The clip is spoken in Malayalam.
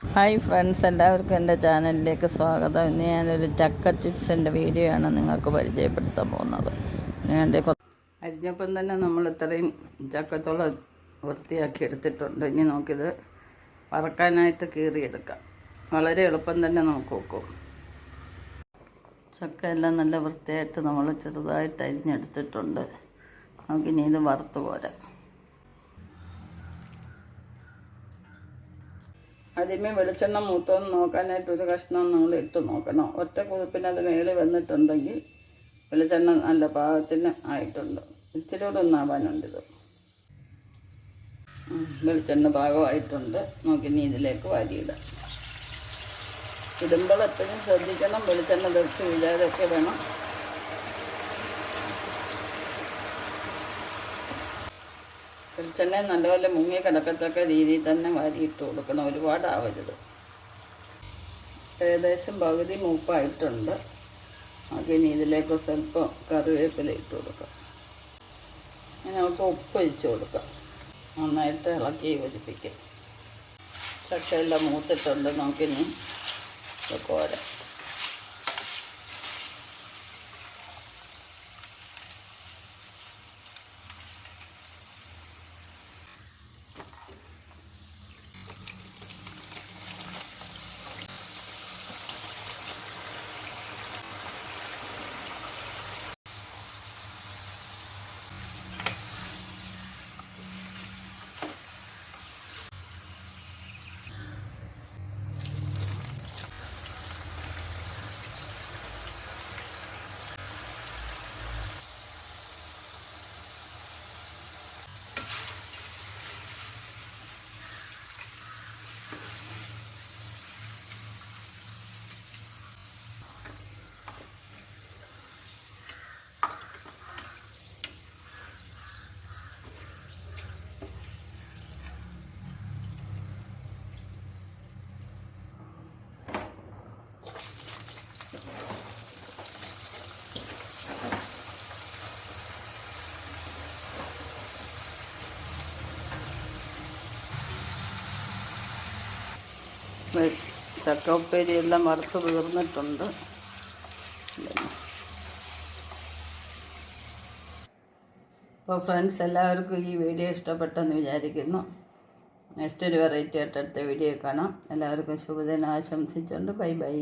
ഹായ് ഫ്രണ്ട്സ്, എല്ലാവർക്കും എൻ്റെ ചാനലിലേക്ക് സ്വാഗതം. ഇന്ന് ഞാനൊരു ചക്ക ചിപ്സിൻ്റെ വീഡിയോ ആണ് നിങ്ങൾക്ക് പരിചയപ്പെടുത്താൻ പോകുന്നത്. ഞാൻ അരിഞ്ഞപ്പം തന്നെ നമ്മൾ ഇത്രയും ചക്കച്ചോള വൃത്തിയാക്കി എടുത്തിട്ടുണ്ട്. ഇനി നമുക്കിത് വറക്കാനായിട്ട് കീറിയെടുക്കാം. വളരെ എളുപ്പം തന്നെ നമുക്ക് നോക്കും. ചക്ക എല്ലാം നല്ല വൃത്തിയായിട്ട് നമ്മൾ ചെറുതായിട്ട് അരിഞ്ഞെടുത്തിട്ടുണ്ട്. നമുക്കിനി ഇത് വറുത്ത് പോരാം. ആദ്യമേ വെളിച്ചെണ്ണ മൂത്തോന്ന് നോക്കാനായിട്ട് ഒരു കഷ്ണം നമ്മൾ ഇട്ട് നോക്കണം. ഒറ്റ കുതിപ്പിന് അത് മേളിൽ വന്നിട്ടുണ്ടെങ്കിൽ വെളിച്ചെണ്ണ നല്ല പാകത്തിന് ആയിട്ടുണ്ട്. ഇച്ചിരി കൂടെ ഒന്നാവാനുണ്ട്. വെളിച്ചെണ്ണ പാകമായിട്ടുണ്ട്. നമുക്കിനി ഇതിലേക്ക് വാരിയിടാം. ഇടുമ്പോൾ എപ്പോഴും ശ്രദ്ധിക്കണം, വെളിച്ചെണ്ണ തെറിച്ച് വീഴാതൊക്കെ വേണം. വെളിച്ചെണ്ണ നല്ലപോലെ മുങ്ങി കിടക്കത്തക്ക രീതിയിൽ തന്നെ വാരിയിട്ട് കൊടുക്കണം. ഒരുപാടാവരുത്. ഏകദേശം പകുതി മൂപ്പായിട്ടുണ്ട്. അതിന് ഇതിലേക്ക് സ്വല്പം കറിവേപ്പില ഇട്ട് കൊടുക്കാം. ഇനി നമുക്ക് ഉപ്പ് ഒഴിച്ച് കൊടുക്കാം. നന്നായിട്ട് ഇളക്കി യോജിപ്പിക്കാം. ചക്കയെല്ലാം മൂത്തിട്ടുണ്ട്. നമുക്കിനി കോരാം. ചക്ക ഉപ്പേരി എല്ലാം വറുത്ത് തീർന്നിട്ടുണ്ട്. അപ്പോൾ ഫ്രണ്ട്സ്, എല്ലാവർക്കും ഈ വീഡിയോ ഇഷ്ടപ്പെട്ടെന്ന് വിചാരിക്കുന്നു. നെക്സ്റ്റ് ഒരു വെറൈറ്റി ആയിട്ട് അടുത്ത വീഡിയോ കാണാം. എല്ലാവർക്കും ശുഭദിനം ആശംസിച്ചുകൊണ്ട് ബൈ ബൈ.